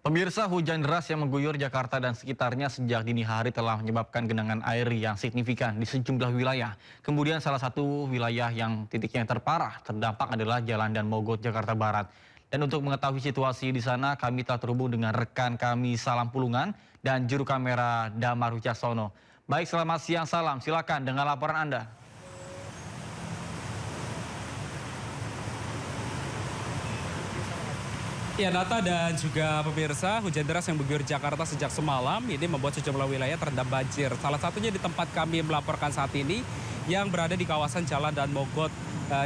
Pemirsa, hujan deras yang mengguyur Jakarta dan sekitarnya sejak dini hari telah menyebabkan genangan air yang signifikan di sejumlah wilayah. Kemudian salah satu wilayah yang titiknya terparah terdampak adalah Jalan Dan Mogot, Jakarta Barat. Dan untuk mengetahui situasi di sana, kami telah terhubung dengan rekan kami Salam Pulungan dan juru kamera Damar Wicaksono. Baik, selamat siang Salam, silakan dengan laporan Anda. Ya, Nata dan juga pemirsa, hujan deras yang mengguyur Jakarta sejak semalam ini membuat sejumlah wilayah terendam banjir. Salah satunya di tempat kami melaporkan saat ini yang berada di kawasan Jalan Dan Mogot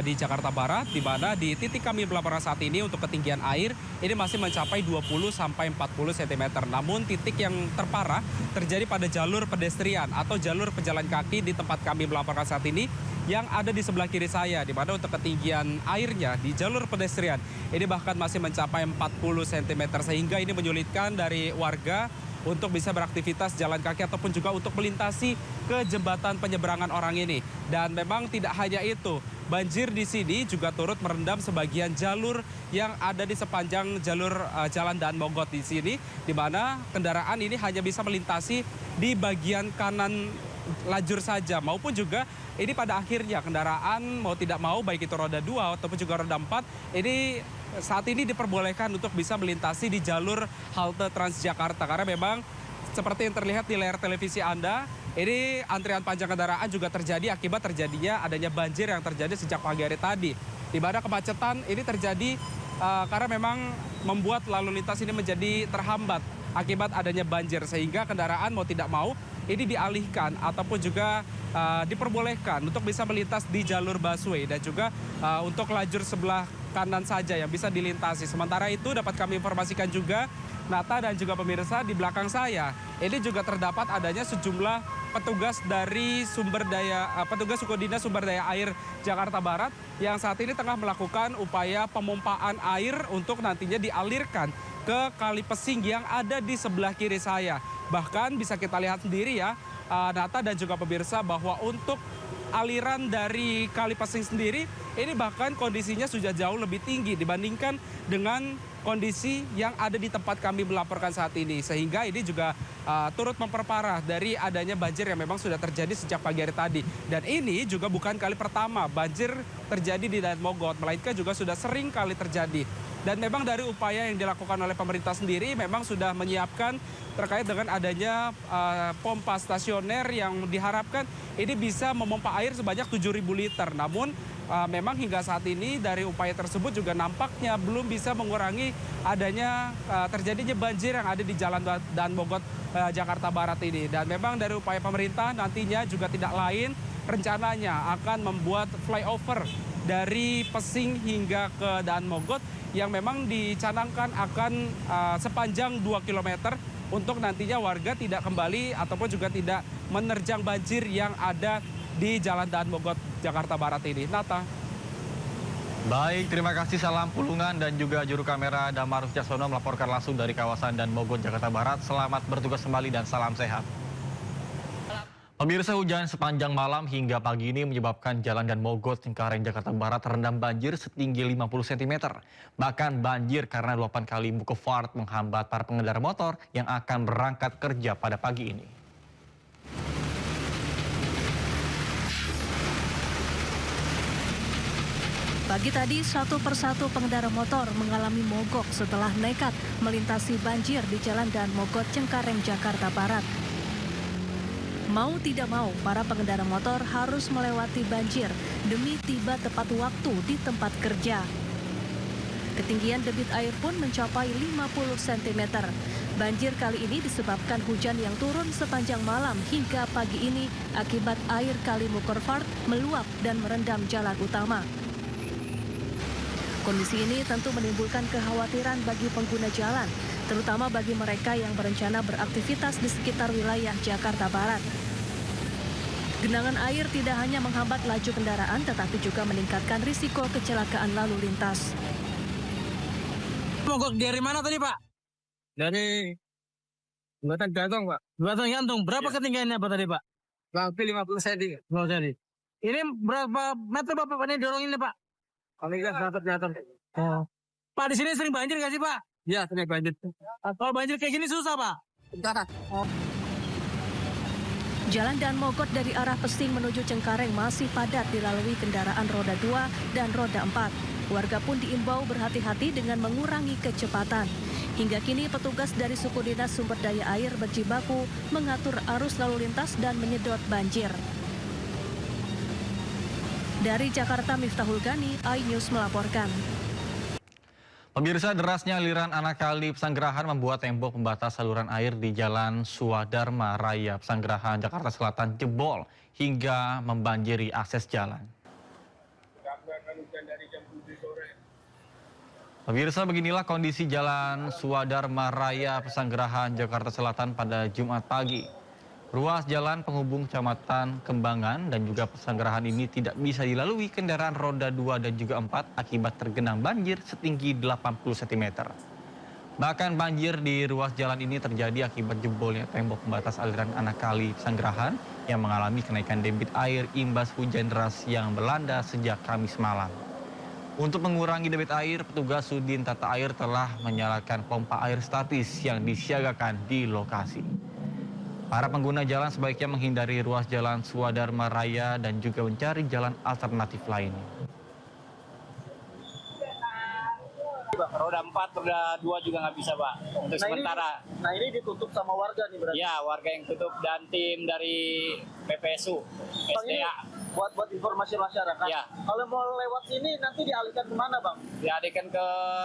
di Jakarta Barat, di mana di titik kami melaporkan saat ini untuk ketinggian air ini masih mencapai 20 sampai 40 cm. Namun titik yang terparah terjadi pada jalur pedestrian atau jalur pejalan kaki di tempat kami melaporkan saat ini yang ada di sebelah kiri saya, di mana untuk ketinggian airnya di jalur pedestrian ini bahkan masih mencapai 40 cm, sehingga ini menyulitkan dari warga untuk bisa beraktivitas jalan kaki ataupun juga untuk melintasi ke jembatan penyeberangan orang ini. Dan memang tidak hanya itu, banjir di sini juga turut merendam sebagian jalur yang ada di sepanjang jalur Jalan Dan Mogot di sini, di mana kendaraan ini hanya bisa melintasi di bagian kanan lajur saja, maupun juga ini pada akhirnya kendaraan mau tidak mau baik itu roda 2 ataupun juga roda 4 ini saat ini diperbolehkan untuk bisa melintasi di jalur halte Transjakarta, karena memang seperti yang terlihat di layar televisi Anda, ini antrian panjang kendaraan juga terjadi akibat terjadinya adanya banjir yang terjadi sejak pagi hari tadi, di mana kemacetan ini terjadi karena memang membuat lalu lintas ini menjadi terhambat akibat adanya banjir, sehingga kendaraan mau tidak mau ini dialihkan ataupun juga diperbolehkan untuk bisa melintas di jalur busway dan juga untuk lajur sebelah kanan saja yang bisa dilintasi. Sementara itu dapat kami informasikan juga, Nata dan juga pemirsa, di belakang saya ini juga terdapat adanya sejumlah petugas dari petugas suku dinas sumber daya air Jakarta Barat yang saat ini tengah melakukan upaya pemompaan air untuk nantinya dialirkan ke Kali Pesing yang ada di sebelah kiri saya. Bahkan bisa kita lihat sendiri ya, Nata dan juga pemirsa, bahwa untuk aliran dari Kali Pesing sendiri ini bahkan kondisinya sudah jauh lebih tinggi dibandingkan dengan kondisi yang ada di tempat kami melaporkan saat ini, sehingga ini juga turut memperparah dari adanya banjir yang memang sudah terjadi sejak pagi hari tadi. Dan ini juga bukan kali pertama banjir terjadi di Dan Mogot, melainkan juga sudah sering kali terjadi. Dan memang dari upaya yang dilakukan oleh pemerintah sendiri memang sudah menyiapkan terkait dengan adanya pompa stasioner yang diharapkan ini bisa memompa air sebanyak 7.000 liter. Namun memang hingga saat ini dari upaya tersebut juga nampaknya belum bisa mengurangi adanya terjadinya banjir yang ada di Jalan Dan Mogot Jakarta Barat ini. Dan memang dari upaya pemerintah nantinya juga tidak lain, rencananya akan membuat flyover dari Pesing hingga ke Dan Mogot yang memang dicanangkan akan sepanjang 2 km untuk nantinya warga tidak kembali ataupun juga tidak menerjang banjir yang ada di Jalan Dan Mogot Jakarta Barat ini. Nata. Baik, terima kasih Salam Pulungan dan juga juru kamera Damar Wicaksono melaporkan langsung dari kawasan Dan Mogot, Jakarta Barat. Selamat bertugas kembali dan salam sehat. Pemirsa, hujan sepanjang malam hingga pagi ini menyebabkan Jalan Dan Mogot, Cengkareng, Jakarta Barat terendam banjir setinggi 50 cm. Bahkan banjir karena luapan kali Mukefart menghambat para pengendara motor yang akan berangkat kerja pada pagi ini. Pagi tadi, satu persatu pengendara motor mengalami mogok setelah nekat melintasi banjir di Jalan Dan Mogot, Cengkareng, Jakarta Barat. Mau tidak mau, para pengendara motor harus melewati banjir demi tiba tepat waktu di tempat kerja. Ketinggian debit air pun mencapai 50 cm. Banjir kali ini disebabkan hujan yang turun sepanjang malam hingga pagi ini akibat air kali Mukefart meluap dan merendam jalan utama. Kondisi ini tentu menimbulkan kekhawatiran bagi pengguna jalan, terutama bagi mereka yang berencana beraktivitas di sekitar wilayah Jakarta Barat. Genangan air tidak hanya menghambat laju kendaraan, tetapi juga meningkatkan risiko kecelakaan lalu lintas. Mogok dari mana tadi, Pak? Dari Jembatan Gantung, Pak. Jembatan Gantung. Berapa ketinggiannya, Pak, tadi, Pak? Hampir 50 cm. Oh, jadi. Ini berapa meter Bapak ini dorong ini, Pak? Paling nggak 100 meter. Oh. Pak, di sini sering banjir nggak sih, Pak? Ya, terkait banjir. Kalau banjir kayak gini susah Pak. Enggak. Jalan Dan Mogot dari arah Pesing menuju Cengkareng masih padat dilalui kendaraan roda 2 dan roda 4. Warga pun diimbau berhati-hati dengan mengurangi kecepatan. Hingga kini petugas dari Suku Dinas Sumber Daya Air berjibaku mengatur arus lalu lintas dan menyedot banjir. Dari Jakarta, Miftahul Gani, iNews melaporkan. Pemirsa, derasnya aliran anak kali Pesanggerahan membuat tembok pembatas saluran air di Jalan Swadharma Raya Pesanggerahan, Jakarta Selatan jebol hingga membanjiri akses jalan. Pemirsa, beginilah kondisi Jalan Swadharma Raya Pesanggerahan, Jakarta Selatan pada Jumat pagi. Ruas jalan penghubung Kecamatan Kembangan dan juga Pesanggerahan ini tidak bisa dilalui kendaraan roda 2 dan juga 4 akibat tergenang banjir setinggi 80 cm. Bahkan banjir di ruas jalan ini terjadi akibat jebolnya tembok pembatas aliran anak kali Pesanggerahan yang mengalami kenaikan debit air imbas hujan deras yang melanda sejak Kamis malam. Untuk mengurangi debit air, petugas Sudin Tata Air telah menyalakan pompa air statis yang disiagakan di lokasi. Para pengguna jalan sebaiknya menghindari ruas jalan Swadharma Raya dan juga mencari jalan alternatif lainnya. Roda 4, roda 2 juga nggak bisa, Pak, untuk sementara. Ini ditutup sama warga nih berarti. Ya, warga yang tutup dan tim dari PPSU, SDA. Buat informasi masyarakat. Ya. Kalau mau lewat sini nanti dialihkan kemana Bang? Dialihkan ke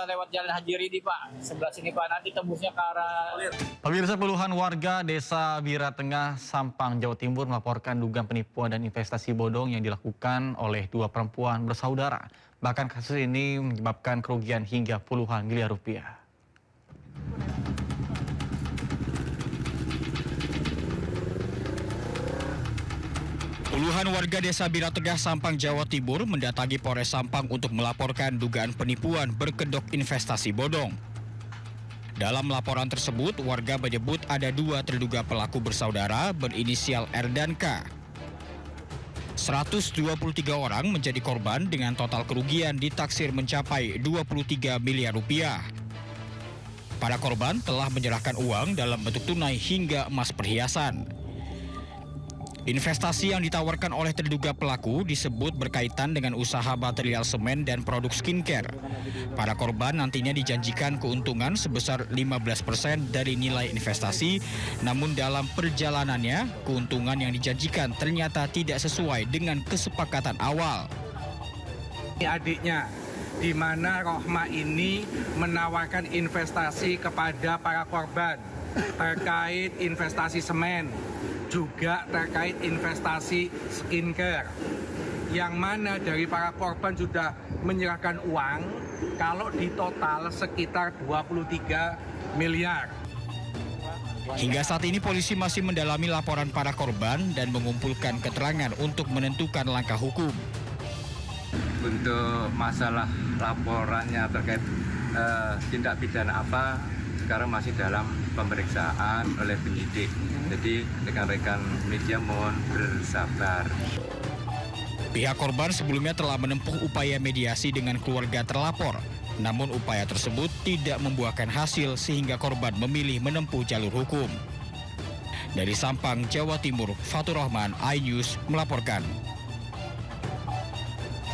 lewat Jalan Haji Ridi, Pak. Sebelah sini, Pak. Nanti tembusnya ke arah... Pemirsa, puluhan warga Desa Bira Tengah, Sampang, Jawa Timur melaporkan dugaan penipuan dan investasi bodong yang dilakukan oleh dua perempuan bersaudara. Bahkan kasus ini menyebabkan kerugian hingga puluhan miliar rupiah. Puluhan warga Desa Bira Tengah, Sampang, Jawa Timur mendatangi Polres Sampang untuk melaporkan dugaan penipuan berkedok investasi bodong. Dalam laporan tersebut, warga menyebut ada dua terduga pelaku bersaudara berinisial R dan K. 123 orang menjadi korban dengan total kerugian ditaksir mencapai 23 miliar rupiah. Para korban telah menyerahkan uang dalam bentuk tunai hingga emas perhiasan. Investasi yang ditawarkan oleh terduga pelaku disebut berkaitan dengan usaha material semen dan produk skincare. Para korban nantinya dijanjikan keuntungan sebesar 15% dari nilai investasi, namun dalam perjalanannya, keuntungan yang dijanjikan ternyata tidak sesuai dengan kesepakatan awal. Adiknya, di mana Rohma ini menawarkan investasi kepada para korban terkait investasi semen, juga terkait investasi skincare, yang mana dari para korban sudah menyerahkan uang kalau di total sekitar 23 miliar. Hingga saat ini polisi masih mendalami laporan para korban dan mengumpulkan keterangan untuk menentukan langkah hukum. Untuk masalah laporannya terkait tindak pidana apa, sekarang masih dalam pemeriksaan oleh penyidik. Jadi rekan-rekan media mohon bersabar. Pihak korban sebelumnya telah menempuh upaya mediasi dengan keluarga terlapor. Namun upaya tersebut tidak membuahkan hasil sehingga korban memilih menempuh jalur hukum. Dari Sampang, Jawa Timur, Fatur Rahman, iNews melaporkan.